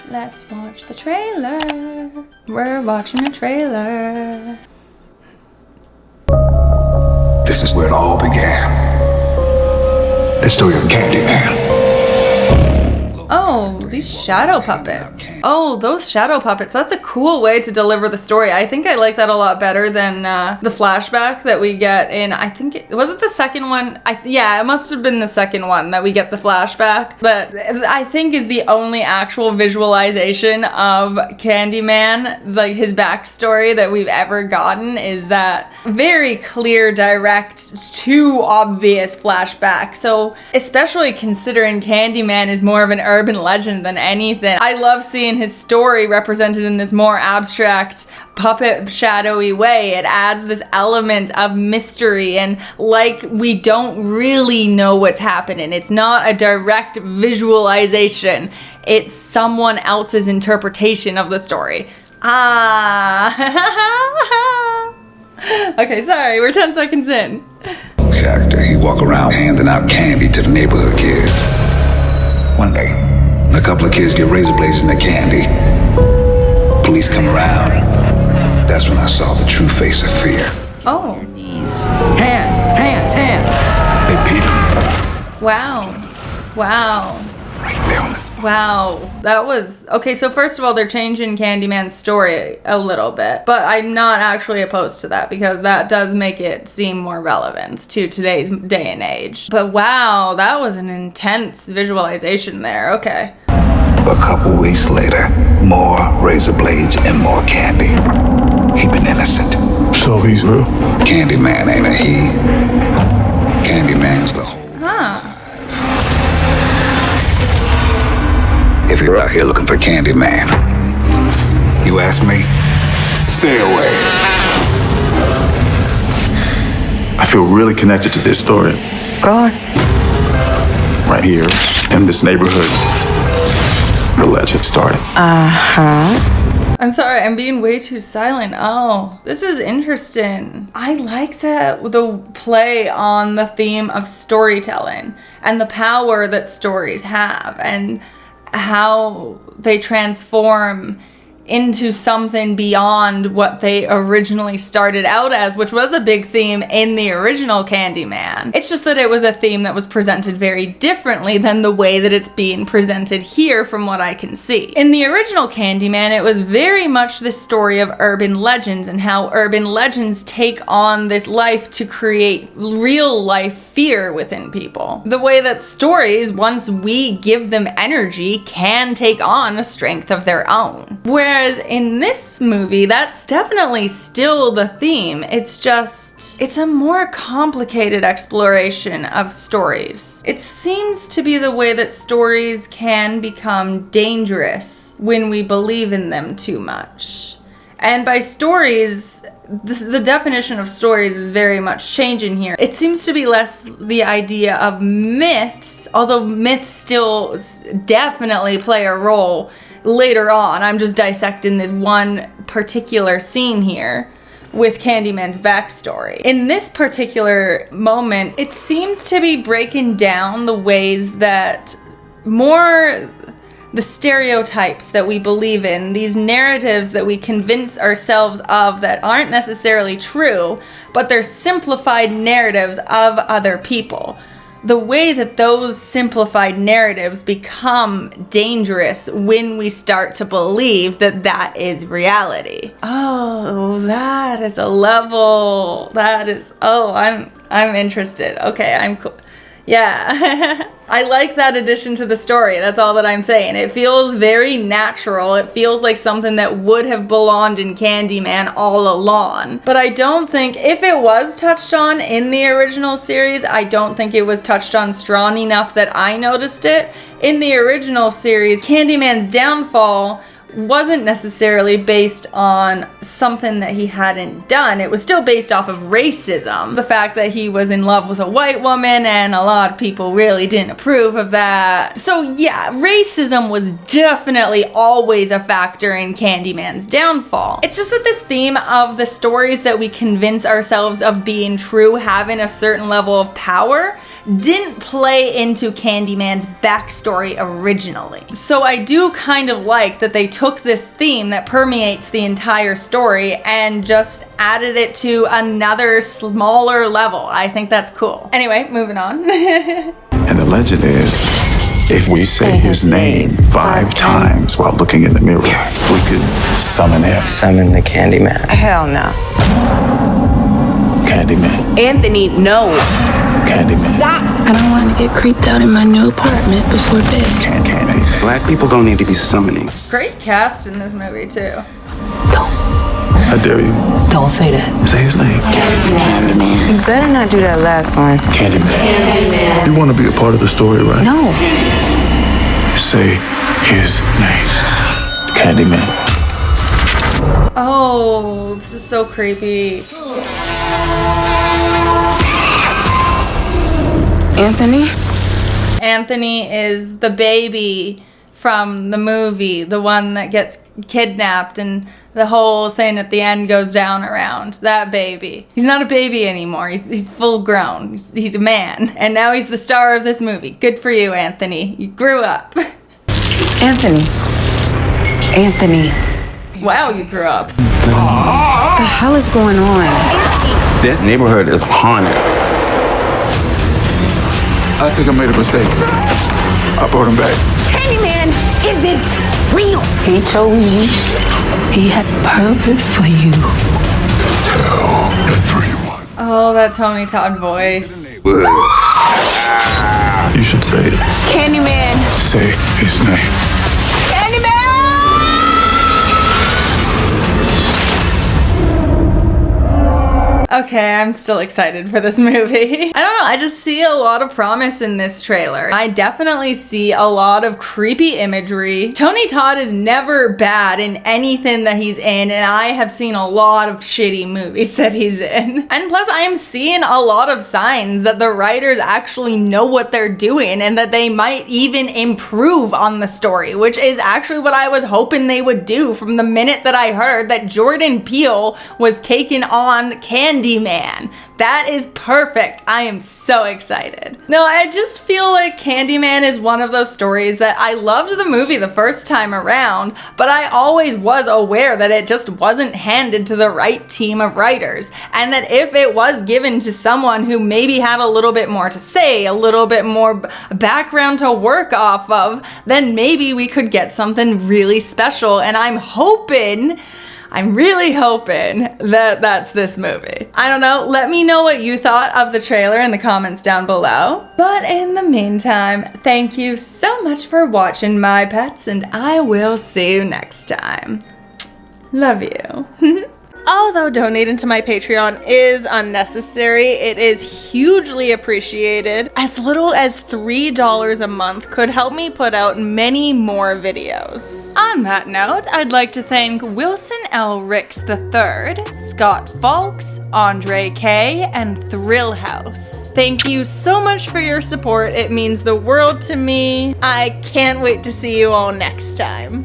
Let's watch the trailer. We're watching a trailer. This is where it all began. The story of Candyman. Oh, these shadow puppets. Oh, those shadow puppets. That's a cool way to deliver the story. I think I like that a lot better than the flashback that we get in, I think, was it the second one? Yeah, it must have been the second one that we get the flashback. But I think is the only actual visualization of Candyman, like his backstory that we've ever gotten, is that very clear, direct, too obvious flashback. So, especially considering Candyman is more of an urban legend than anything, I love seeing his story represented in this more abstract, puppet shadowy way. It adds this element of mystery and like we don't really know what's happening. It's not a direct visualization. It's someone else's interpretation of the story. Okay, sorry, we're 10 seconds in. Character, he walk around handing out candy to the neighborhood kids. One day, a couple of kids get razor blades in their candy. Police come around. That's when I saw the true face of fear. Oh. Knees. Hands. They beat him Wow. right there on the spot. Wow, that was... Okay, so first of all, they're changing Candyman's story a little bit, but I'm not actually opposed to that because that does make it seem more relevant to today's day and age. But wow, that was an intense visualization there, okay. A couple weeks later, more razor blades and more candy. He been innocent. So he's real? Candyman ain't a he. Candyman's the whole. Huh. If you're out here looking for Candyman, you ask me, stay away. I feel really connected to this story. God. Right here, in this neighborhood, the legend started. I'm sorry, I'm being way too silent. Oh, this is interesting. I like the play on the theme of storytelling and the power that stories have and how they transform into something beyond what they originally started out as, which was a big theme in the original Candyman. It's just that it was a theme that was presented very differently than the way that it's being presented here from what I can see. In the original Candyman, it was very much this story of urban legends and how urban legends take on this life to create real life fear within people. The way that stories, once we give them energy, can take on a strength of their own. Whereas in this movie, that's definitely still the theme. It's just, it's a more complicated exploration of stories. It seems to be the way that stories can become dangerous when we believe in them too much. And by stories, the definition of stories is very much changing here. It seems to be less the idea of myths, although myths still definitely play a role later on. I'm just dissecting this one particular scene here with Candyman's backstory. In this particular moment, it seems to be breaking down the ways that more the stereotypes that we believe in, these narratives that we convince ourselves of that aren't necessarily true, but they're simplified narratives of other people. The way that those simplified narratives become dangerous when we start to believe that that is reality. Oh, that is a level. That is, oh, I'm interested. Okay, I'm cool. Yeah. I like that addition to the story. That's all that I'm saying. It feels very natural. It feels like something that would have belonged in Candyman all along. But I don't think, if it was touched on in the original series, I don't think it was touched on strong enough that I noticed it. In the original series, Candyman's downfall wasn't necessarily based on something that he hadn't done. It was still based off of racism. The fact that he was in love with a white woman and a lot of people really didn't approve of that. So yeah, racism was definitely always a factor in Candyman's downfall. It's just that this theme of the stories that we convince ourselves of being true having a certain level of power didn't play into Candyman's backstory originally. So I do kind of like that they took this theme that permeates the entire story and just added it to another smaller level. I think that's cool. Anyway, moving on. And the legend is, if we say his name 5 times while looking in the mirror, we could summon him. Summon the Candyman. Hell no. Candyman. Anthony, no. Candyman. Stop. I don't want to get creeped out in my new apartment before bed. Candy. Black people don't need to be summoning. Great cast in this movie too. I dare you. Don't say that. Say his name. You better not do that last one. Candyman. You want to be a part of the story, right? No. Say his name. Candyman. Oh, this is so creepy. Anthony? Anthony is the baby from the movie, the one that gets kidnapped and the whole thing at the end goes down around. That baby. He's not a baby anymore. He's full grown. He's a man. And now he's the star of this movie. Good for you, Anthony. You grew up. Anthony. Anthony. Wow, you grew up. What the hell is going on? This neighborhood is haunted. I think I made a mistake. I brought him back. Candyman isn't real. He chose you. He has purpose for you. Tell everyone. Oh, that Tony Todd voice. You should say it. Candyman. Say his name. Candyman! Okay, I'm still excited for this movie. I don't know, I just see a lot of promise in this trailer. I definitely see a lot of creepy imagery. Tony Todd is never bad in anything that he's in, and I have seen a lot of shitty movies that he's in. And plus, I am seeing a lot of signs that the writers actually know what they're doing and that they might even improve on the story, which is actually what I was hoping they would do from the minute that I heard that Jordan Peele was taking on Candyman. That is perfect. I am so excited. No, I just feel like Candyman is one of those stories that I loved the movie the first time around, but I always was aware that it just wasn't handed to the right team of writers, and that if it was given to someone who maybe had a little bit more to say, a little bit more background to work off of, then maybe we could get something really special, and I'm really hoping that that's this movie. I don't know, let me know what you thought of the trailer in the comments down below. But in the meantime, thank you so much for watching, my pets, and I will see you next time. Love you. Although donating to my Patreon is unnecessary, it is hugely appreciated. As little as $3 a month could help me put out many more videos. On that note, I'd like to thank Wilson L. Ricks III, Scott Falks, Andre K, and Thrill House. Thank you so much for your support. It means the world to me. I can't wait to see you all next time.